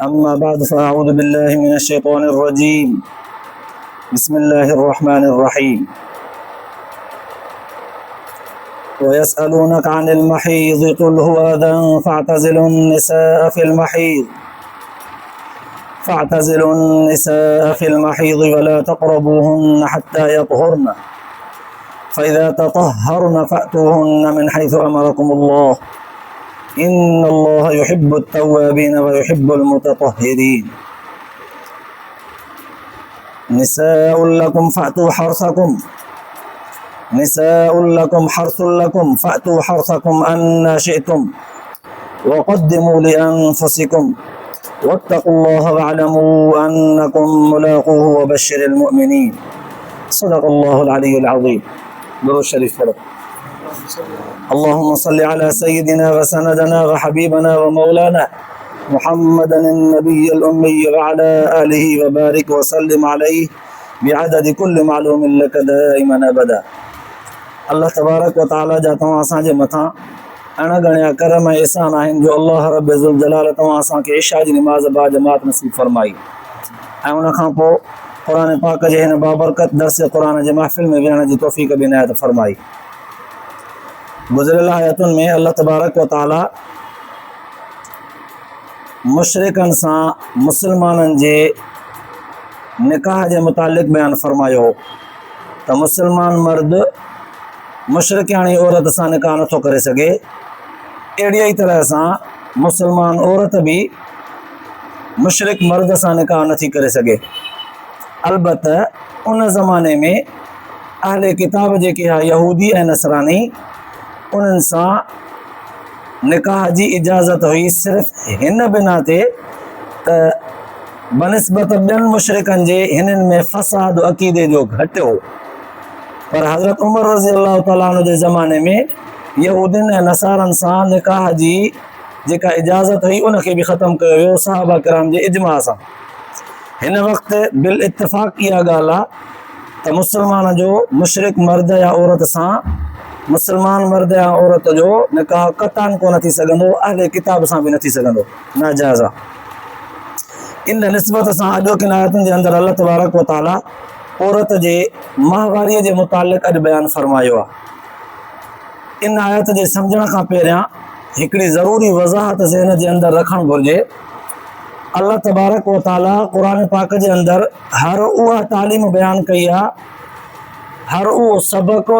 أما بعد فأعوذ بالله من الشيطان الرجيم بسم الله الرحمن الرحيم ويسألونك عن المحيض قل هو أذى فاعتزلوا النساء في المحيض ولا تقربوهن حتى يطهرن فإذا تطهرن فأتوهن من حيث أمركم الله إن الله يحب التوابين ويحب المتطهرين نساء لكم حرث لكم فأتوا حرثكم أن شئتم وقدموا لأنفسكم واتقوا الله واعلموا أنكم ملاقوه وبشر المؤمنين صدق الله العلي العظيم. درود شريف پڑھو. اللهم صل على سيدنا وسندنا وحبيبنا ومولانا محمد النبي الأمي وعلى آله وبارك وسلم عليه بعدد كل معلوم لك دائما أبدا. अल्लाह तबारक व ताला जा तव्हां असांजे मथां अणगणिया करम ऐं एहसान आहिनि जो अल्लाह रब ज़ुल जलाल तव्हां असांखे इशा जी निमाज़ बा जमात नसीब फरमाई ऐं उनखां पोइ क़ुरान पाक जे हिन बाबरकत दर्स क़ुरान जे महफ़िल में विहण जी तौफ़ीक़ बि इनायत फरमाई. गुज़िरियल आयतुनि में अल्लाह तबारक व ताला मुशरिकनि सां मुस्लमाननि जे निकाह जे मुतालिक़ बयानु फरमायो त मुस्लमान मर्द मुशरिकानी औरत सां निकाह नथो करे सघे. अहिड़ीअ ई तरह सां मुस्लमान औरत बि मुशरिक मर्द सां निकाह नथी करे सघे. अलबत उन ज़माने में अहले किताब जेके आहे यहूदी ऐं नसरानी उन्हनि सां निकाह जी इजाज़त हुई सिर्फ़ु हिन बिना ते त बनिस्बत ॿियनि मुशरिकनि जे हिननि में फ़साद अक़ीदे जो घटि हो. पर हज़रत उमर रज़ी अल्लाह ताला अन्हु जे ज़माने में यहूदियुनि ऐं नसारनि सां निकाह जी जेका इजाज़त हुई उनखे बि ख़तमु कयो वियो सहाबा किराम जे इजमा सां. हिन वक़्तु बिल इत्तिफ़ाक़ इहा ॻाल्हि आहे त मुस्लमान जो मुशरिक मर्द या औरत सां मुस्लमान मर्द या औरत जो निकाह क़तअन कोन थी सघंदो, अहले किताब सां बि न थी सघंदो, नाजाइज़ आहे. इन निस्बत सां अॼोकिन आयतुनि जे अंदरि अल्लाह तबारक व ताला औरत जे माहवारीअ जे मुतालिक़ अॼु बयानु फरमायो आहे. इन आयत जे सम्झण खां पहिरियां हिकिड़ी ज़रूरी वज़ाहत ज़हन जे अंदरि रखणु घुरिजे. अल्लाह तबारक व ताला क़ुरान पाक जे अंदरि हर उहा तालीम बयानु कई आहे, हर उहो सबक़ु,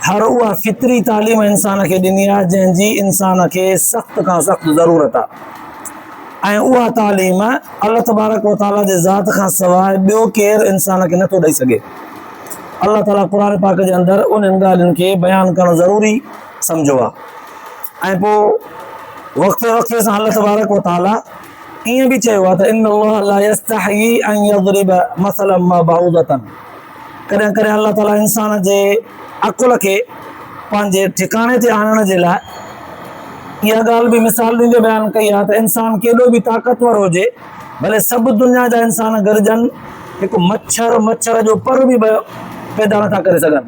हर उहा फितरी तालीम इंसान खे ॾिनी आहे जंहिंजी इंसान खे सख़्त खां सख़्तु ज़रूरत आहे. ऐं उहा तालीम अल्लाह तबारक व ताला जे ज़ात खां सवाइ ॿियो केरु इंसान खे नथो ॾेई सघे. अल्लाह ताला क़ुरान पाक जे अंदरि उन्हनि ॻाल्हियुनि खे बयानु करणु ज़रूरी सम्झो आहे. ऐं पोइ वक़्फ़े वक़्फ़े सां अल्लाह तबारक व ताला ईअं बि चयो आहे त इन अल्लाह ला यस्तही अन यज़रिब मसलन मा बाऊदतन. कॾहिं कॾहिं अल्लाह ताला इंसान जे अकुल खे पंहिंजे ठिकाणे ते आणण जे लाइ इहा ॻाल्हि बि मिसाल ॾींदे बयानु कई आहे त इंसान केॾो बि ताक़तवर हुजे, भले सभु दुनिया जा इंसान गॾिजनि, हिकु मच्छर जो पर बि पैदा नथा करे सघनि.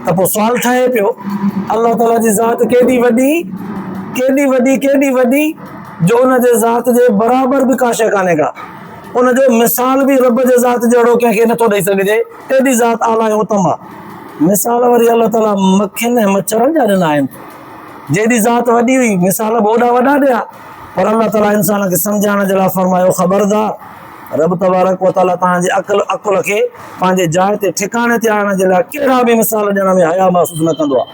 त पोइ सुवालु ठहे पियो अल्लाह ताला जी ज़ात केॾी वॾी जो उन जे ज़ात जे बराबरि बि का शइ कान्हे का. उनजो मिसाल बि रब जे ज़ात जहिड़ो कंहिंखे नथो ॾेई सघिजे. एॾी ज़ात आला ऐं उत्तम आहे. मिसाल वरी अल्लाह ताला मक्खियुनि ऐं मच्छरनि जा ॾिना आहिनि. जेॾी ज़ात वॾी हुई मिसाल बि ओॾा वॾा ॾिया, पर अल्लाह ताला इंसान खे सम्झाइण जे लाइ फरमायो ख़बरदार रब तबारक व ताला तव्हांजे अकुल खे पंहिंजे जाइ ते ठिकाणे ते आणण जे लाइ कहिड़ा बि मिसाल ॾियण में हया महसूसु न कंदो आहे.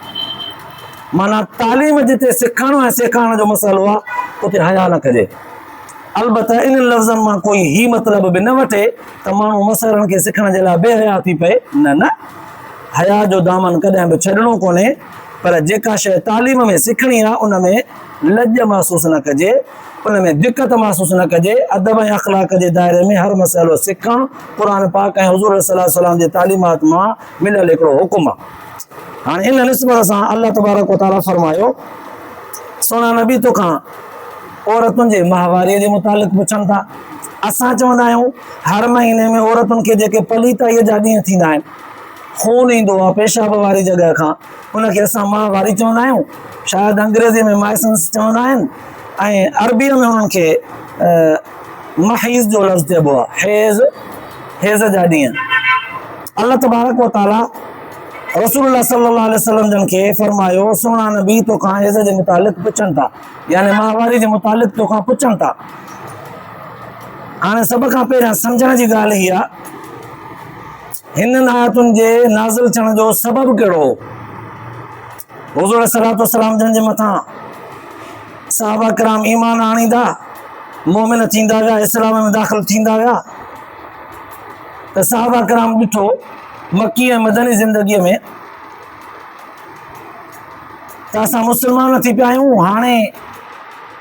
माना तालीम जिते सिखणु ऐं सेखारण जो मसइलो आहे उते हया न कजे. अलबत इन लफ़्ज़नि मां कोई ही मतिलबु बि न वठे त माण्हू मसइलनि खे सिखण जे लाइ बेहया थी पए. न, हया जो दामन कॾहिं बि छॾिणो कोन्हे. पर जेका शइ तालीम में सिखणी आहे उन में लॼ महसूसु न कजे, उन में दिक़त महसूसु न कजे. अदब ऐं अख़लाक़ जे दायरे में हर मसइलो सिखणु क़ुरान पाक ऐं हुज़ूर सल्लल्लाहु अलैहि वसल्लम जे तालीमात मां मिलियल हिकिड़ो हुकुम आहे. हाणे इन निस्बत सां अल्लाह तबारक व ताला फरमायो सोना नबी तोखां औरतुनि जे माहवारीअ जे मुतालिक़ पुछनि था. असां चवंदा आहियूं हर महीने में औरतुनि खे जेके पलीताईअ जा ॾींहं थींदा आहिनि, खून ईंदो आहे पेशाब वारी जॻह खां, उनखे असां माहवारी चवंदा आहियूं. शायदि अंग्रेज़ी में माइसेंस चवंदा आहिनि. ऐं अरबीअ में हुननि खे महीज़ जो लफ़्ज़ चइबो आहे, हेज़ जा ॾींहं। अल्लाह तबारक व तआला रसूलुल्लाह सल्लल्लाहु अलैहि वसल्लम जन खे फरमायो, सोना नबी तोखां हेज़ जे मुतालिक़ पुछनि था, यानी माहवारी जे मुतालिक़ तोखां पुछनि था। हाणे सभ खां पहिरियां सम्झण जी ॻाल्हि हीअ आहे, हिननि आयतुनि जे नाज़िल थियण जो सबबु कहिड़ो हो? हुज़ूर सल्लल्लाहु अलैहि वसल्लम जन जे मथां सहाबा किराम ईमान आणींदा, मोमिन थींदा विया, इस्लाम में दाख़िल थींदा विया, त सहाबा किराम ॾिठो मक्की ऐं मदनी ज़िंदगीअ में त असां मुस्लमान थी पिया आहियूं, हाणे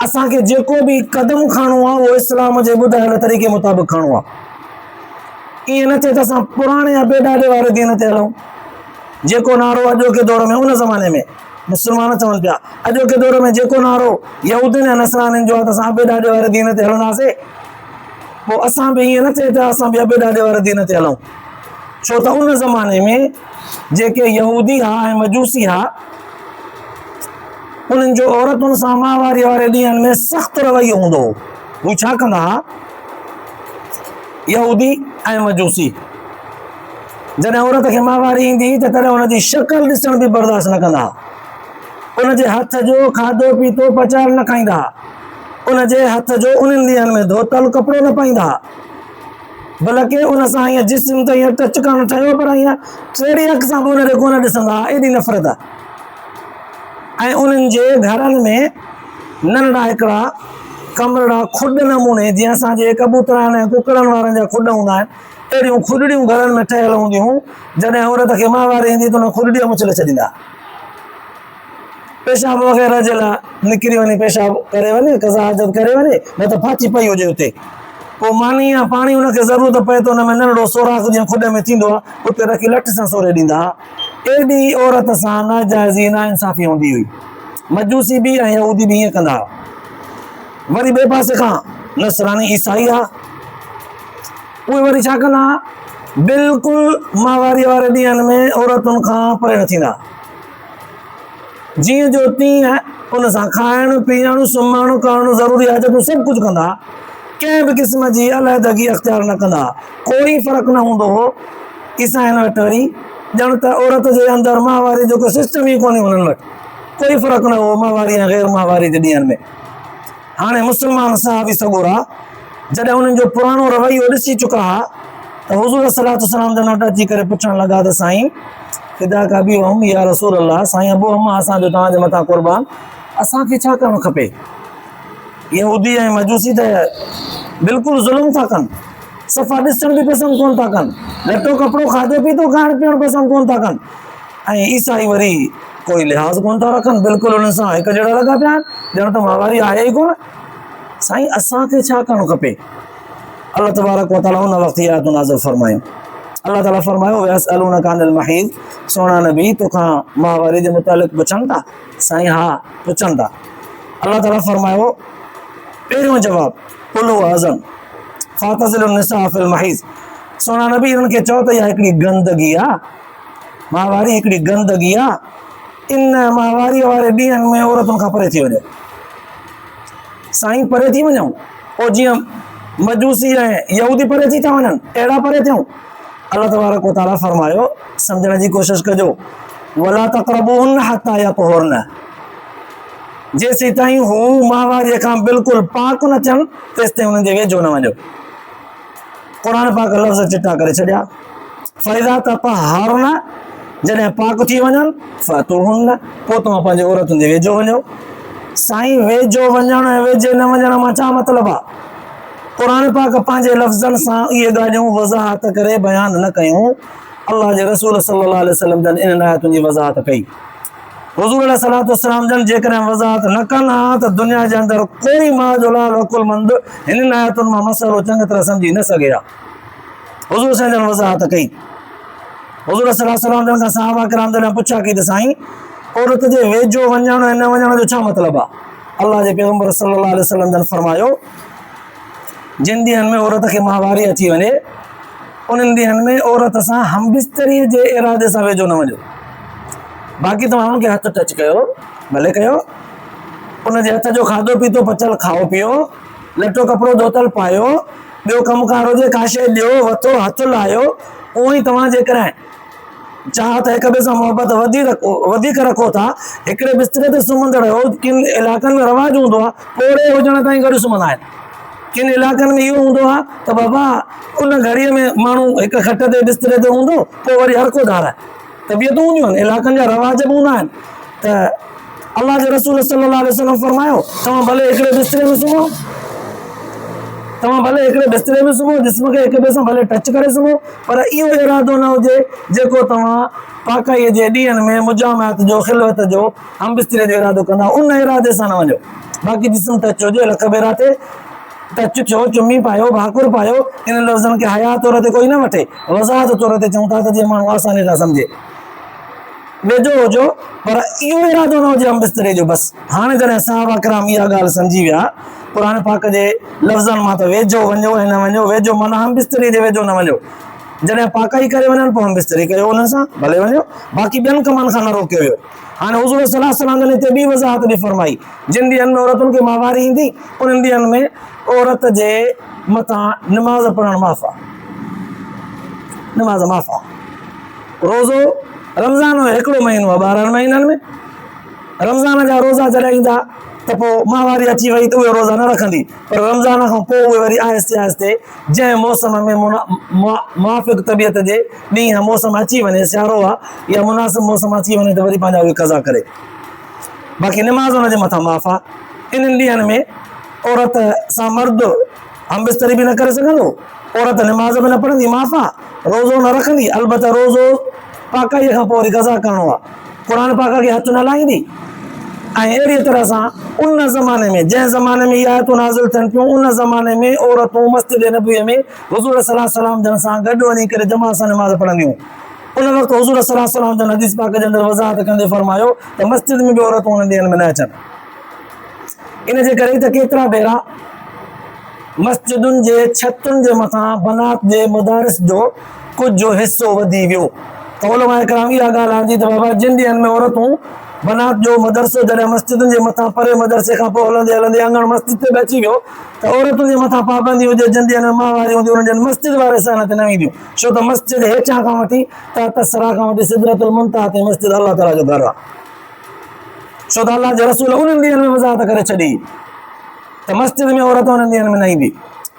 असांखे जेको बि क़दम खणणो आहे उहो इस्लाम जे ॿुधायल तरीक़े मुताबिक़ खणणो आहे। ईअं न थिए त असां पुराणे या बेॾाॾे वारे दीन ते हलूं। जेको नारो अॼोके दौर में, उन ज़माने में मुस्लमान चवनि पिया, अॼोके दौर में जेको नारो यहूदियुनि ऐं नसरानियुनि जो आहे त असां बेॾाॾे वारे दीन ते हलंदासीं। पोइ असां बि ईअं न थिए त असां बि बेॾाॾे वारे दीन ते हलूं, छो त उन ज़माने में जेके यहूदी हुआ ऐं मजूसी हुआ, उन्हनि जो औरतुनि सां माहवारी वारे ॾींहंनि में सख़्तु रवैयो हूंदो हो। हू छा कंदा हुआ? यहूदी ऐं मजूसी जॾहिं औरत खे माहवारी ईंदी त तॾहिं हुनजी शक्ल ॾिसण बि बर्दाश्त न कंदा, उनजे हथ जो खाधो पीतो पचाए न खाईंदा, उनजे हथ जो उन्हनि ॾींहंनि में धोतल कपिड़ो न पाईंदा, बल्कि उन सां ईअं जिस्म त ईअं टच करणु ठहियो, पर ईअं टेड़ी अख सां बि उनखे कोन ॾिसंदा, एॾी नफ़रत आहे। ऐं उन्हनि जे घरनि में नंढड़ा हिकिड़ा कमरा खुड नमूने, जीअं असांजे कबूतरनि ऐं कुकड़नि वारनि जा खुड हूंदा आहिनि, अहिड़ियूं खुडड़ियूं घरनि में ठहियल हूंदियूं। जॾहिं औरत खे माहवारी ईंदी त उन खुडड़ीअ मुछले छॾींदा, पेशाब वग़ैरह जे लाइ निकिरी वञे, पेशाब करे वञे, कज़ा हाजत करे वञे, न त फाची पई हुजे हुते। पोइ मानी या पाणी हुनखे ज़रूरत पए त हुन में नंढड़ो सोराख़ जीअं खुड में थींदो आहे, उते रखी लठ सां सोरे ॾींदा। एॾी औरत सां नाजाइज़ी नाइंसाफ़ी हूंदी हुई। मजूसी बि ऐं यहूदी बि ईअं कंदा। वरी ॿिए पासे खां नसरानी ईसाई आहे, उहे वरी छा कंदा? बिल्कुलु माहवारी वारे ॾींहंनि में औरतुनि खां परे न थींदा, जीअं जो तीअं उन सां खाइणु पीअणु सुम्हणु करणु ज़रूरी आहे, जॾहिं सभु कुझु कंदा, कंहिं बि क़िस्म जी अलहदगी अख़्तियार न कंदा, कोई फ़र्क़ु न हूंदो हो। ईसाइनि वटि वरी ॼण त औरत जे अंदरि माहवारी जो कोई सिस्टम ई कोन्हे, हुननि वटि कोई फ़र्क़ु न हो माहवारी ऐं ग़ैर माहवारी जे ॾींहंनि में। हाणे मुस्लमान सहाबी सॻोरा जॾहिं उन्हनि जो पुराणो रवैयो ॾिसी चुका हुआ त हुज़ूर सल्लल्लाहु अलैहि वसल्लम जन वटि अची करे पुछणु लॻा त साईं फ़िदाक अबी व उम्मी या रसूल अल्लाह, साईं अबू अम्मा असांजो तव्हांजे मथां क़ुर्बान, असांखे छा करणु खपे? यहूदी ऐं मजूसी त बिल्कुलु ज़ुल्म था कनि, सफ़ा ॾिसण बि पसंदि कोन था कनि, लटो कपिड़ो खाधो पीतो खाइणु पीअणु पसंदि कोन था कनि, ऐं ईसाई वरी कोई लिहाज़ कोन था रखनि, बिल्कुलु उन्हनि सां हिकु जहिड़ा लॻा पिया आहिनि, ॼण त माहवारी आहे ई कोन। साईं असांखे छा करणु खपे? अल्लाह तबारक व तआला उन वक़्तु आयत नाज़िल फरमायूं। अल्लाह ताला फरमायो, यसअलूनका अनिल महीज़, सोना नबी तोखां माहवारी जे मुतालिक़ पुछनि था? साईं हा पुछनि था। अल्लाह ताला फरमायो, पहिरियों जवाबु कुल हुवा अज़न फातज़िलु निसा फिल महीज़, सोना नबी इन्हनि खे चओ त इहा हिकिड़ी गंदगी आहे, माहवारी हिकिड़ी गंदगी आहे, इन माहवारी वारे ॾींहंनि में औरतुनि खां परे थी वञो। साईं परे थी वञूं? पोइ जीअं मजूसी ऐं यहूदी परे थी था वञनि, अहिड़ा परे थियूं? अल्लाह तबारक व तआला फरमायो, सम्झण जी कोशिशि कजो, वला तक़रबूहुन्न हत्ता यतहुरन, जेसीं ताईं हू माहवारीअ खां बिल्कुलु पाक न थियनि तेसिताईं हुननि जे वेझो न वञो। क़ुर पाक लफ़्ज़ चिटा करे छॾिया, फ़इज़ा ततहरन, जॾहिं पाक थी वञनि, फ़तूहुन्न, पोइ तव्हां पंहिंजे औरतुनि जे वेझो वञो। साईं वेझो वञण ऐं वेझे न वञण मां छा मतिलबु आहे? क़ुर पाक पंहिंजे लफ़्ज़नि सां इहे ॻाल्हियूं वज़ाहत करे बयानु न कयूं, अल्लाह जे रसूल सल्लल्लाहु अलैहि वसल्लम जन इन आयतुनि जी वज़ाहत कई। हुज़ूर अलैहिस्सलातु वस्सलाम जन जेकॾहिं वज़ाहत न कनि हा त दुनिया जे अंदरि कोई माजुलाल अकुलमंद हिन आयतुनि मां मसइलो चङी तरह सम्झी न सघे हा। हुज़ूर साईं जन वज़ाहत कई। हुज़ूर सल्लल्लाहु अलैहि वसल्लम जन खां सहाबा किराम जॾहिं पुछा कई त साईं औरत जे वेझो वञण ऐं न वञण जो छा मतिलबु आहे? अल्लाह जे पैगंबर सल्लल्लाहु अलैहि वसल्लम जन फरमायो, जिन ॾींहंनि में औरत खे माहवारी अची वञे उन्हनि ॾींहंनि में औरत सां हमबिस्तरीअ जे इरादे सां वेझो न वञो। बाक़ी तव्हां हुनखे हथु टच कयो, भले कयो, उनजे हथ जो खाधो पीतो पचल खाओ पियो, लटो कपिड़ो धोतल पायो, ॿियो कमुकार हुजे का शइ ॾियो वठो हथ लाहियो। उहो ई तव्हां जेकॾहिं चाहो त हिक ॿिए सां मुहबत वधीक रखो था, हिकिड़े बिस्तरे ते सुम्हंदड़ हो किन इलाइक़नि में रवाजु हूंदो आहे पोड़े हुजण ताईं गॾु सुम्हंदा आहिनि। किन इलाइक़नि में इहो हूंदो आहे त बाबा उन घड़ीअ में माण्हू हिक खट ते बिस्तरे ते हूंदो, पोइ वरी हर को धाराए। तबियतूं हूंदियूं आहिनि, इलाइक़नि जा रवाज बि हूंदा आहिनि। त अलाह जे रसूल सल्लल्लाहु अलैहि वसल्लम फरमायो तव्हां भले हिकिड़े बिस्तरे में सुम्हो, तव्हां भले हिकिड़े बिस्तरे में सुम्हो, जिस्म खे हिक ॿिए सां भले टच करे सुम्हो, पर इहो इरादो न हुजे जेको तव्हां पाकाईअ जे ॾींहंनि में मुजामत जो खिलवत जो हम बिस्तरे जो इरादो कंदा, उन इरादे सां न वञो। बाक़ी जिस्म टच हुजे, लख ॿेरा ते टच थियो, चुमी पायो, भाकुर पायो, इन लफ़्ज़नि खे हया तौर ते कोई न वठे, वज़ाहत तौर ते चऊं था त जीअं माण्हू आसानी सां सम्झे। वेझो हुजो पर इहो इरादो न हुजे हम बिस्तरे जो। बसि हाणे जॾहिं सहाबा किराम इहा ॻाल्हि सम्झी विया क़ुर पाक जे लफ़्ज़नि मां त वेझो वञो ऐं न वञो, वेझो माना हम बिस्तरी जे वेझो न वञो। जॾहिं पाकाई करे वञनि पोइ हम बिस्तरी कयो उन्हनि सां भले वञो, बाक़ी ॿियनि कमनि खां न रोकियो वियो। हाणे हुज़ूर सल्लल्लाहु अलैहि वसल्लम हिते ॿी वज़ाहत बि फरमाई, जिन ॾींहंनि में औरतुनि खे माहवारी ईंदी उन्हनि ॾींहंनि में औरत जे मथां निमाज़ पढ़णु माफ़ आहे, निमाज़ माफ़ आहे। रोज़ो रमज़ान में हिकिड़ो महीनो आहे 12 महीननि में, रमज़ान जा रोज़ा जॾहिं ईंदा त पोइ माहवारी अची वई त उहे रोज़ा न रखंदी, पर रमज़ान खां पोइ उहे वरी आहिस्ते आहिस्ते जंहिं मौसम में मुआफ़िक़ तबियत जे ॾींहुं मौसम अची वञे, सियारो आहे या मुनासिब मौसम अची वञे त वरी पंहिंजा उहे क़ज़ा करे। बाक़ी निमाज़ हुनजे मथां माफ़ आहे। इन्हनि ॾींहंनि में औरत सां मर्द हम बिस्तरी बि न करे सघंदो, औरत निमाज़ बि न पढ़ंदी, माफ़ आहे। रोज़ो न रखंदी, अलबत रोज़ो पाकाईअ खां पोइ वरी क़ज़ा करिणो आहे, क़ुर पाक खे हथ न लाहींदी। ऐं अहिड़ी तरह सां उन ज़माने में जंहिं ज़माने में इहा आयतूं नाज़िल थियनि पियूं, उन ज़माने में औरतूं मस्जिद नबीअ में हुज़ूर सल्लल्लाहु अलैहि वसल्लम जन सां गॾु वञी करे जमात सां निमाज़ पढ़ंदियूं। उन वक़्तु हुज़ूर सल्लल्लाहु अलैहि वसल्लम जन हदीस पाक जे अंदरि वज़ाहत कंदे फरमायो त मस्जिद में बि औरतूं उन ॾींहंनि में न अचनि। इन जे करे त केतिरा भेरा मस्जिदुनि जे छतुनि जे मथां बनात जे मदारिस जो कुझु हिसो वधी वियो, त उलमा किराम इहा ॻाल्हि आंदी त बाबा जिन ॾींहंनि में औरतूं बनात जो मदरसो जॾहिं मस्जिदुनि जे मथां परे मदरसे खां पोइ हलंदे हलंदे अङण मस्जिद ते बि अची वियो त औरतुनि जे मथां पाबंदी हुजे, जिन ॾींहंनि में माहवारी हूंदी उन्हनि जे मस्जिद वारे स्थान ते न ईंदियूं, छो त मस्जिद हेठां खां वठी तसरा खां वठी सिदरतुल मुंतहा ते मस्जिद अलाह ताला जो दर आहे। छो त अलाह जे रसूल उन्हनि ॾींहंनि में वज़ाहत करे छॾी त मस्जिद में औरत उन्हनि ॾींहंनि में न ईंदी।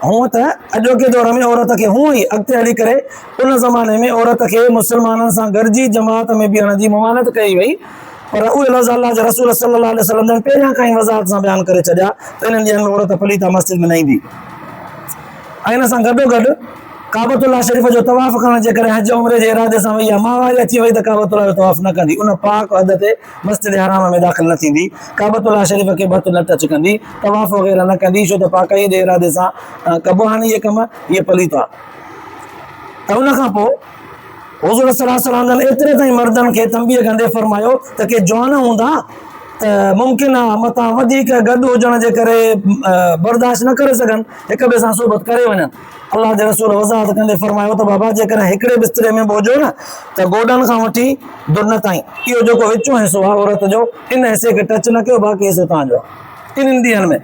हूअं त अॼोके दौर में औरत खे हूअं ई अॻिते हली करे उन ज़माने में औरत खे मुस्लमाननि सां गॾिजी जमात में बीहण जी ममानत कई वई, पर उहे लफ़्ज़ अलाह जे रसूल सल्लल्लाहु अलैहि वसल्लम जन पहिरियां खां ई वज़ाहत सां बयानु करे छॾिया त इन्हनि ॾींहंनि में औरत पलीता मस्जिद में न ईंदी। ऐं इन सां गॾोगॾु काबतुल्लाह शरीफ़ जो तवाफ़ करण जे करे हज उमरे जे इरादे सां वई आहे, माहवारी अची वई त काबतुल्लाह जो तवाफ़ न कंदी, उन पाक हद ते मस्जिद हराम में दाख़िल न थींदी, काबतुल्लाह शरीफ़ खे बत न टच कंदी, तवाफ़ वग़ैरह न कंदी, छो त पाकाईअ जे इरादे सां कबो हाणे इहे कम इहे पलीत आहे। त उन खां पोइ हुज़ूर सल्लल्लाहु अलैहि वसल्लम एतिरे ताईं मर्दनि खे तंबीह कंदे फरमायो त के जवान हूंदा त मुमकिन आहे मतां वधीक गॾु हुजण जे करे बर्दाश्त न करे सघनि, हिक ॿिए सां सोबत करे वञनि। अलाह जे रसूल वज़ाहत कंदे फरमायो त बाबा जेकॾहिं हिकिड़े बिस्तरे में बि हुजो न त गोॾनि खां वठी दुन ताईं इहो जेको विचो हिसो आहे औरत जो, इन हिसे खे टच न कयो, बाक़ी हिसो तव्हांजो आहे। इन्हनि ॾींहंनि में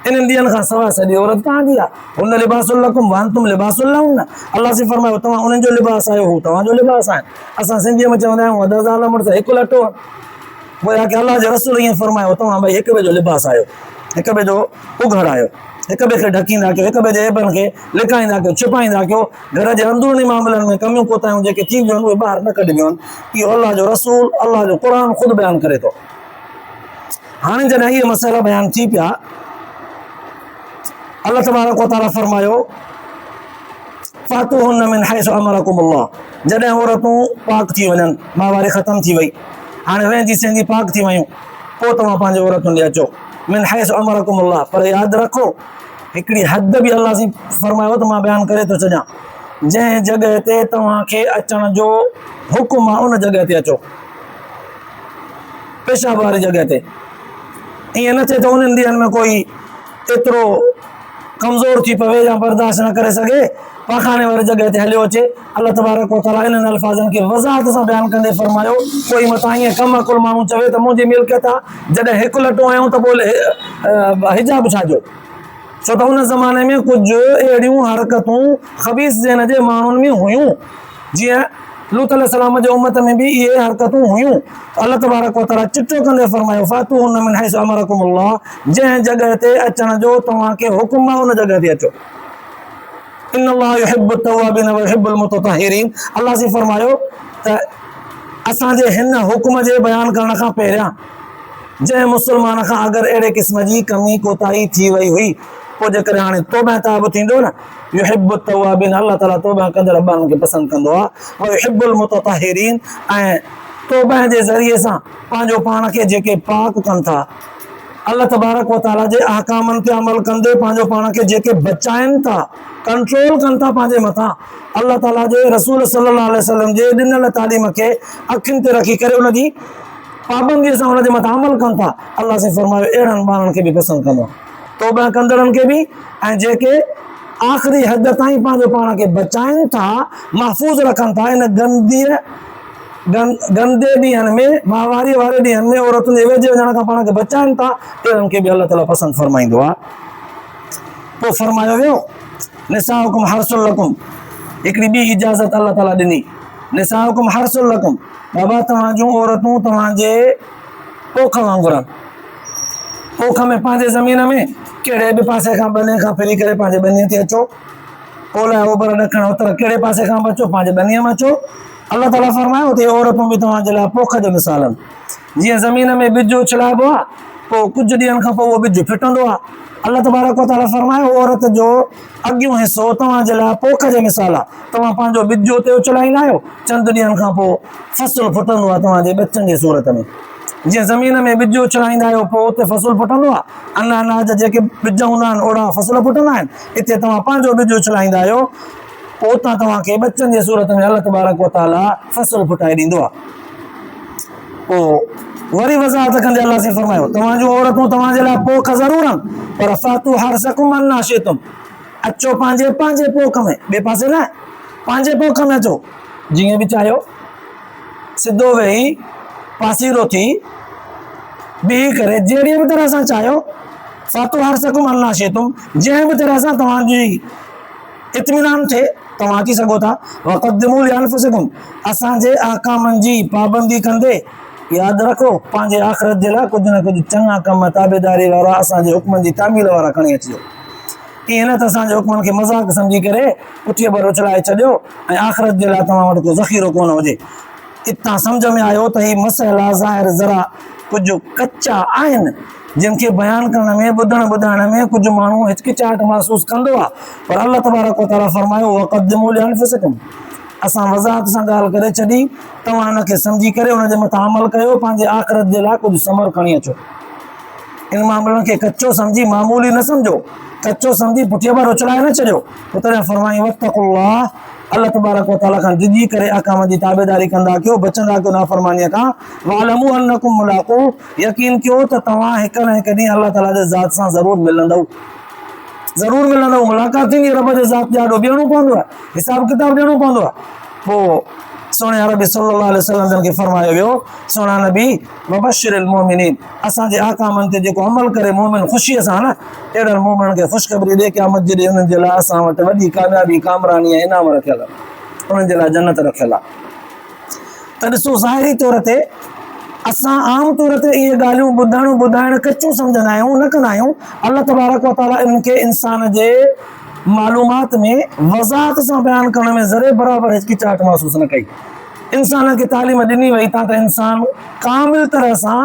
इन्हनि ॾींहंनि खां सवाइ सॼी औरत तव्हांजी आहे। हुन लिबासुल लकुम व अंतुम लिबासुल लहुन, अलाह से फरमायो तव्हां उन्हनि जो लिबास आहियो, हू तव्हांजो लिबास आहिनि। असां सिंधीअ में चवंदा आहियूं वॾा ज़ाल मुड़ुस हिकु लटो आहे, पोइ की अलाह जे रसूल ईअं फरमायो तव्हां भई हिक ॿिए जो लिबास आहियो, हिक ॿिए जो उघड़ आहियो, हिक ॿिए खे ढकींदा कयो, हिक ॿिए जे ऐबनि खे लिकाईंदा कयो, छिपाईंदा कयो, घर जे अंदरूनी मामलनि में कमियूं कोताहियूं जेके थींदियूं आहिनि उहे ॿाहिरि न कढंदियूं आहिनि। इहो अलाह जो रसूल अलाह जो क़ुर ख़ुदि बयानु करे थो। हाणे जॾहिं इहे मसइला बयानु थी पिया, अल्लाह तबारक व तआला फरमायो फातूहुन मिन हैसु अमरकुमुल्लाह, जॾहिं औरतूं पाक थी वञनि, माहवारी ख़तमु थी वई, हाणे वेंदी सेंदी पाक थी वियूं, पोइ तव्हां पंहिंजे औरतुनि ॾे अचो। मिन हैसु अमरकुमुल्लाह, पर यादि रखो हिकिड़ी हद बि अलाह जी फरमायो त मां बयानु करे थो छॾियां, जंहिं जॻह ते तव्हांखे अचण जो हुकुम आहे उन जॻह ते अचो, पेशाब वारी जॻह ते। ईअं न थिए त उन्हनि ॾींहंनि में कोई एतिरो कमज़ोर थी पवे या बर्दाश्त न करे सघे, पाखाने वारी जॻह ते हलियो अचे। अल्लाह तबारक व तआला इन्हनि अल्फाज़नि खे वज़ाहत सां बयानु कंदे फरमायो, कोई मथां ईअं कम कुल माण्हू चवे त मुंहिंजी मिल्कियत आहे, जॾहिं हिकु लटो आहियूं त पोइ हिजाब छाजो? छो त उन ज़माने में कुझु अहिड़ियूं हरकतूं ख़बीस ज़हन जे माण्हुनि में हुयूं, जीअं लूत अलैहिस्सलाम जे उम्मत में भी ये हरकतूं हुयूं। अल्लाह तबारक व तआला चिट्ठो कंदे फरमायो, फातूहुन मिन हैसु अमरकुमुल्लाह, जंहिं जॻह ते अचण जो तव्हांखे हुकुम आहे उन जॻह ते अचो। इन्नल्लाह युहिब्बु तव्वाबीन व युहिब्बुल मुततहिरीन। अल्लाह से फरमायो त असांजे हिन हुकुम जे बयान करण खां पहिरियां जंहिं मुसलमान खां अगरि अहिड़े क़िस्म जी कमी कोताही थी वई हुई, पोइ जेकॾहिं हाणे तौबा ताब थींदो न, युहिब्बु तव्वाबीन, अल्लाह ताला तौबा कंदड़ ॿारनि खे पसंदि कंदो आहे, व युहिब्बुल मुततहिरीन, ऐं तौबा जे ज़रिए सां पंहिंजो पाण खे जेके पाक कनि था, अल्लाह तबारक व तआला जे अहकामनि ते अमल कंदे पंहिंजो पाण खे जेके बचाइनि था, कंट्रोल कनि था पंहिंजे मथां, अल्लाह ताला जे रसूल सल्लल्लाहु अलैहि वसल्लम जे ॾिनल तालीम खे अखियुनि ते रखी करे उनजी पाबंदीअ सां उनजे मथां अमल कनि था, अल्लाह से फरमायो अहिड़नि ॿारनि खे बि पसंदि कंदो आहे, तौबा कंदड़नि खे बि, ऐं जेके आख़िरी हद ताईं पंहिंजो पाण खे बचाइनि था, महफ़ूज़ रखनि था इन गंदे ॾींहंनि में, माहवारी वारे ॾींहंनि में औरतुनि जे वेझे वञण खां पाण खे बचाइनि था, अहिड़नि खे बि अल्लाह ताला पसंदि फरमाईंदो आहे। पोइ फरमायो वियो, निसाउकुम हर्सुल लकुम, हिकिड़ी ॿी इजाज़त अल्लाह ताला ॾिनी, निसाउकुम हर्सुल लकुम, बाबा तव्हां जूं औरतूं तव्हांजे पोख वांगुरु आहिनि। पोख में पंहिंजे ज़मीन में कहिड़े बि पासे खां बने खां फिरी करे पंहिंजे बनीअ ते अचो, ओलह ओभर ॾखण उत्तर कहिड़े पासे खां बि अचो, पंहिंजे बनीअ में अचो। अल्लाह ताला फरमायो त औरतूं बि तव्हांजे लाइ पोख जो मिसाल आहिनि। जीअं ज़मीन में बिज उछलाइबो आहे, पोइ कुझु ॾींहंनि खां पोइ उहो बिज फिटंदो आहे, अल्लाह तबारक व तआला फरमायो औरत जो अॻियूं हिसो तव्हांजे लाइ पोख जे मिसाल आहे। तव्हां पंहिंजो बिज उते उछलाईंदा आहियो, चंद ॾींहंनि खां पोइ फ़सुलु फुटंदो आहे तव्हांजे बचनि जी सूरत में। जीअं ज़मीन में बिज उछलाईंदा आहियो, पोइ उते फ़सुलु फुटंदो आहे, अनाज जेके बिज हूंदा आहिनि ओड़ा फ़सुलु फुटंदा आहिनि। हिते तव्हां पंहिंजो बिज उछलाईंदा आहियो, पोइ उतां तव्हांखे बचनि जी सूरत में अल्लाह तबारक व तआला फ़सुलु फुटाए ॾींदो आहे। पोइ वरी वज़ाहत कंदे अल्लाह से फरमायो, तव्हां जूं औरतूं तव्हांजे लाइ पोख ज़रूरु आहिनि, पर फातू हर्सकुम अन्ना शितुम, अचो पंहिंजे पोख में, ॿिए पासे न, पंहिंजे पोख में अचो, जीअं बि चाहियो, सिधो वेही पासीरो थी बीही करे जहिड़ी बि तरह सां चाहियो, फातू हर्सकुम अन्ना शितुम, जंहिं बि तरह सां तव्हांजी इत्मीनान थिए तव्हां अची सघो था। वक़द्दिमू लिअन्फुसिकुम, असांजे अहकामनि जी पाबंदी कंदे यादि रखो पंहिंजे आख़िरत जे लाइ कुझु न कुझु चङा कम ताबेदारी वारा असांजे हुक्मनि जी तामील वारा खणी अचिजो। ईअं न त असांजे हुक्मनि खे मज़ाक सम्झी करे पुठीअ भर उछलाए छॾियो ऐं आख़िरत जे लाइ तव्हां वटि को ज़ख़ीरो कोन हुजे। इतां सम्झ में आयो त ही मसइला ज़ाहिर ज़रा कुझु कचा आहिनि, जिन खे बयानु करण में ॿुधाइण में कुझु माण्हू हिचकिचाहट महसूसु कंदो आहे, पर अल्लाह तबारक व तआला फरमायो वक़द्दिमू लिअन्फुसिकुम, असां वज़ाहत सां ॻाल्हि करे छॾी, तव्हां हिनखे सम्झी करे हुनजे मथां अमल कयो, पंहिंजे आख़िरत जे लाइ कुझु समर खणी अचो। इन मामलनि खे कचो सम्झी मामूली न सम्झो, कचो सम्झी पुठीअ भर उछलाए न छॾियो। पोइ तॾहिं फरमाई वत्तक़ुल्लाह, अल्लाह तबारक व तआला खां डिॼी करे अहकाम जी ताबेदारी कंदा कयो, बचंदा कयो नाफ़रमानीअ खां। वालमू अन्नकुम मुलाक़ू, यकीन कयो त तव्हां हिक न हिक ॾींहुं अल्लाह ताला जे ज़ात सां ज़रूरु मिलंदव, मुलाक़ात थींदी, रब जे ज़ात जे आॾो बीहणो पवंदो आहे, हिसाब किताब ॾियणो पवंदो आहे। पोइ सोने अरबी सल्लल्लाहु अलैहि वसल्लम जन खे फरमायो वियो, सोना नबी वबशिरिल मोमिनीन, असांजे अहकामनि ते जेको अमल करे मोमिन ख़ुशीअ सां न, अहिड़नि मोमिन खे ख़ुशख़बरी ॾे क़यामत जे ॾींहुं उन्हनि जे लाइ असां वटि वॾी कामयाबी, कामरानी ऐं इनाम रखियल आहे, उन्हनि जे लाइ जन्नत रखियल आहे। त ॾिसो ज़ाहिरी तौर ते असां आम तौर ते इहे ॻाल्हियूं ॿुधाइण कचियूं सम्झंदा आहियूं, न कंदा आहियूं। अल्लाह तबारक व तआला इनखे इंसान जे मालूमात में वज़ाहत सां बयानु करण में ज़रे बराबरि हिचकिचाहट महसूसु न कई। इंसान खे तालीम ॾिनी वई त इंसान कामिल तरह सां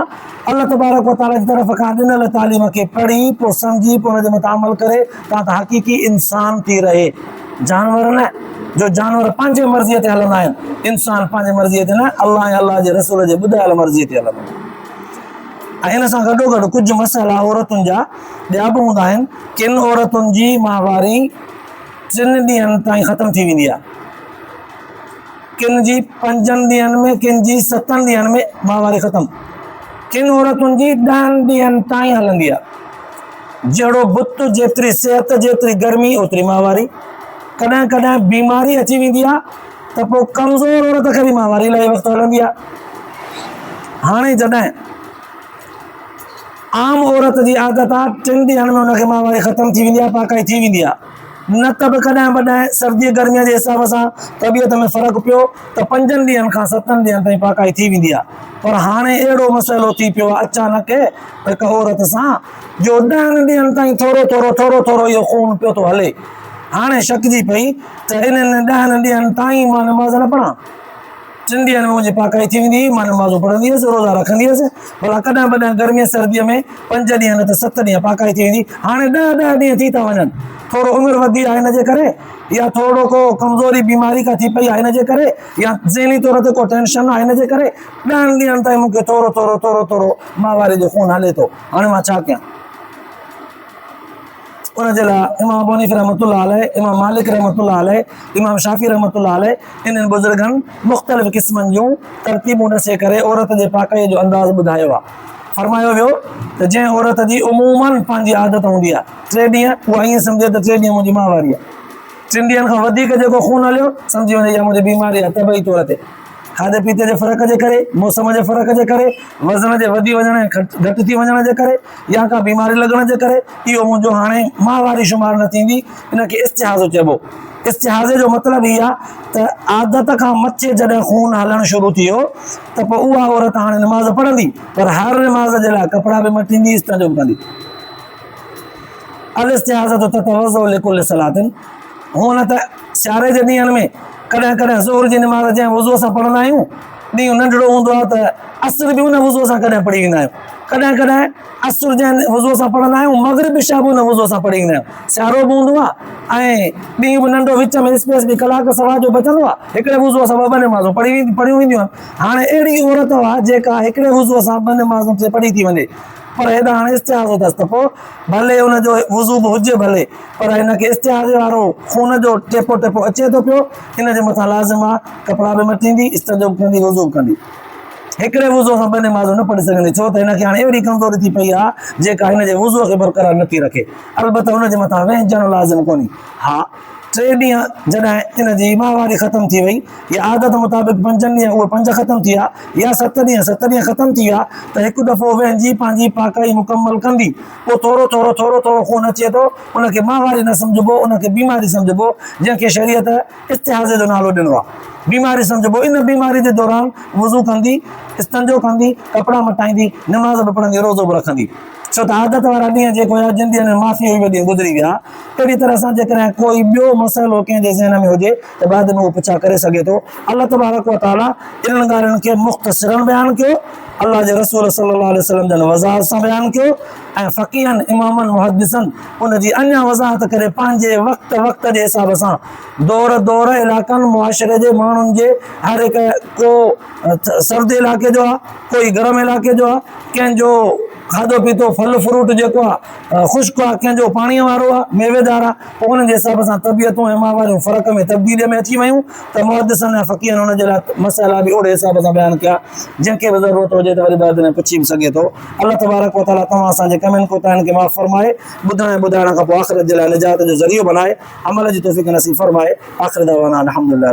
अल्लाह तबारक व तआला जी तरफ़ खां ॾिनल तालीम खे पढ़ी, पोइ सम्झी, पोइ हुनजे मथां अमल करे त हक़ीक़ी इंसान थी रहे, जानवर न, जो जानवर पंहिंजे मर्ज़ीअ ते हलंदा आहिनि, इंसान पंहिंजे मर्ज़ीअ ते न, अल्लाह ऐं अल्लाह जे रसूल जे ॿुधायल मर्ज़ीअ ते हलंदो। ऐं इन सां गॾोगॾु कुझु मसइला औरतुनि जा ॿिया बि हूंदा आहिनि। किन औरतुनि जी माहवारी 3 ॾींहंनि ताईं ख़तमु थी वेंदी आहे, किन जी 5 ॾींहंनि में, किन जी 7 ॾींहंनि में माहवारी ख़तमु, किन औरतुनि जी 10 ॾींहंनि ताईं हलंदी आहे। जहिड़ो बुत जेतिरी सिहत जेतिरी गर्मी ओतिरी माहवारी। कॾहिं कॾहिं बीमारी अची वेंदी आहे त पोइ कमज़ोर औरत खे बि माहवारी इलाही वक़्तु हलंदी आहे। हाणे जॾहिं आम औरत जी आदत आहे 3 ॾींहंनि में हुनखे माहवारी ख़तमु थी वेंदी आहे, पाकाई थी वेंदी आहे। न त बि कॾहिं कॾहिं सर्दी गर्मीअ जे हिसाब सां तबियत में फ़र्क़ु पियो त 5 ॾींहंनि खां 7 ॾींहंनि ताईं पाकाई थी वेंदी आहे। पर हाणे अहिड़ो मसइलो थी पियो आहे अचानक हिकु औरत सां जो 10 ॾींहंनि ताईं थोरो थोरो इहो खून पियो थो हले। हाणे शकिजी पई त इन्हनि 10 ॾींहंनि ताईं मां नमाज़ न पढ़ां, 3 ॾींहंनि में मुंहिंजी पाकाई थी वेंदी, मां नमाज़ूं पढ़ंदी हुअसि, रोज़ा रखंदी हुअसि। भला कॾहिं कॾहिं गर्मीअ सर्दीअ में 5 ॾींहं न त 7 ॾींहं पाकाई थी वेंदी। हाणे 10 ॾींहं थी था वञनि, थोरो उमिरि वधी आहे हिन जे करे, या थोरो को कमज़ोरी बीमारी का थी पई आहे हिन जे करे, या ज़हनी तौर ते को टेंशन आहे हिन जे करे 10 ॾींहंनि ताईं मूंखे थोरो माहवारी जो खून हले थो। हाणे मां छा कयां? उनजे लाइ इमाम अबू हनीफ़ा रहमतुल्लाह अलैह, इमाम मालिक रहमतुल्लाह अलैह, इमाम शाफ़ी रहमतुल्लाह अलैह इन्हनि बुज़ुर्गनि मुख़्तलिफ़ क़िस्मनि जूं तरतीबूं ॾसे करे औरत जे पाकाईअ जो अंदाज़ ॿुधायो आहे। फरमायो वियो त जंहिं औरत जी उमूमन पंहिंजी आदत हूंदी आहे 3 ॾींहं, उहा ईअं सम्झे त 3 ॾींहं मुंहिंजी माहवारी आहे। 3 ॾींहंनि खां वधीक जेको खून हलियो सम्झी वञे इहा मुंहिंजी बीमारी आहे तबई तौर ते, खाधे पीते जे फ़र्क़ जे करे, मौसम जे फ़र्क़ जे करे, वज़न जे वधी वञण ऐं घटि थी वञण जे करे, या का बीमारी लॻण जे करे इहो मुंहिंजो हाणे माहवारी शुमार न थींदी। इनखे इस्तिहाज़ो चइबो। इस्तिहाज़े जो मतिलबु इहा त आदत खां मथे जॾहिं खून हलणु शुरू थी वियो त पोइ उहा औरत हाणे नमाज़ पढ़ंदी, पर हर नमाज़ जे लाइ कपिड़ा बि मटींदी, इस्तिंजो बि कंदी। अल इस्तिहाज़ो ततवज़्ज़उ लिकुल्लि सलातिन। हुअं त सियारे जे ॾींहंनि में कॾहिं कॾहिं ज़ोहर जी नमाज़ जंहिं वुज़ूअ सां पढ़ंदा आहियूं, ॾींहुं नंढिड़ो हूंदो आहे त असर बि उन वुज़ूअ सां कॾहिं पढ़ी वेंदा आहियूं। कॾहिं कॾहिं असुर जंहिं वुज़ूअ सां पढ़ंदा आहियूं, मग़रिब इशा बि उन वुज़ूअ सां पढ़ी वेंदा आहियूं। सियारो बि हूंदो आहे ऐं ॾींहुं बि नंढो विच में स्पेस बि कलाक सवा जो बचंदो आहे, हिकिड़े वुज़ूअ सां 2 नमाज़ूं पढ़ियूं वेंदियूं आहिनि। हाणे अहिड़ी औरत आहे जेका हिकिड़े वुज़ूअ सां 2 नमाज़ूं ते पढ़ी थी वञे, पर हेॾा हाणे इस्तिहाज़ो अथसि त पोइ भले हुनजो वुज़ू बि हुजे भले, पर हिनखे इस्तिहाज़े वारो खून जो टेपो अचे थो पियो। हिन जे मथां लाज़िम आहे कपिड़ा बि मटींदी, इस्तिंजो बि कंदी, वुज़ू बि कंदी। हिकिड़े वुज़ू सां 2 नमाज़ूं न पढ़ी सघंदी, छो त हिनखे हाणे अहिड़ी कमज़ोरी थी पई आहे जेका हिन जे वुज़ूअ खे बरक़रार नथी रखे। अलबत हुनजे मथां वेहजणु लाज़िम कोन्हे। हा, 3 ॾींहं जॾहिं इन जी माहवारी ख़तमु थी वई, या आदत मुताबिक़ 5 ॾींहं उहे 5 ख़तमु थी विया, या 7 ॾींहं ख़तमु थी विया, त हिकु दफ़ो वेहजी पंहिंजी पाकाई मुकमल कंदी। पोइ थोरो खून अचे थो, उनखे माहवारी न सम्झिबो, उनखे बीमारी सम्झिबो, जंहिंखे शरीयत इस्तिहाज़े जो नालो ॾिनो आहे। बीमारी सम्झिबो। इन बीमारी जे दौरान वुज़ू कंदी, इस्तिंजो कंदी, कपिड़ा मटाईंदी, नमाज़ बि पढ़ंदी, रोज़ो बि रखंदी। छो त आदत वारा ॾींहं जेको आहे जिन ॾींहंनि में माफ़ी हुई ॾींहं गुज़री विया, अहिड़ी तरह सां जेकॾहिं कोई ॿियो मसइलो कंहिंजे ज़हन में हुजे त बाद में उहो पुछा करे सघे थो। अल्लाह तबारक व तआला इन्हनि ॻाल्हियुनि खे मुख़्तसिरन बयानु कयो, अल्लाह जे रसूल सल्लल्लाहु अलैहि वसल्लम जन वज़ाहत सां बयानु कयो, ऐं फ़क़ीहनि इमामनि मुहद्दिसनि उनजी अञा वज़ाहत करे पंहिंजे वक़्त जे हिसाब सां दौर इलाइक़नि मुआशिरे जे माण्हुनि जे हर हिकु को सर्द इलाइक़े जो आहे, कोई गरम इलाइक़े जो आहे, कंहिंजो खाधो पीतो फल फ्रूट जेको आहे ख़ुश्क आहे, कंहिंजो पाणीअ वारो आहे, मेवेदार आहे। पोइ उन्हनि जे हिसाब सां तबियतूं ऐं माहवारियूं फ़र्क़ में तब्दीलीअ में अची वियूं त मुहद्दिसनि ऐं फ़क़ीहनि हुनजे लाइ मसइला बि ओड़े हिसाब सां बयानु कया। जंहिंखे बि ज़रूरत हुजे त वरी बाद में पुछी बि सघे थो। अल्लाह तबारक व तआला तव्हां असांजे कमनि कोताहिनि खे माफ़ फरमाए, ॿुधण ऐं ॿुधाइण खां पोइ आख़िरत जे लाइ निजात जो ज़रियो बनाए, अमल जी तौफ़ीक़ नसीब फरमाए। आख़िर दअवाना अल्हम्दुलिल्लाह।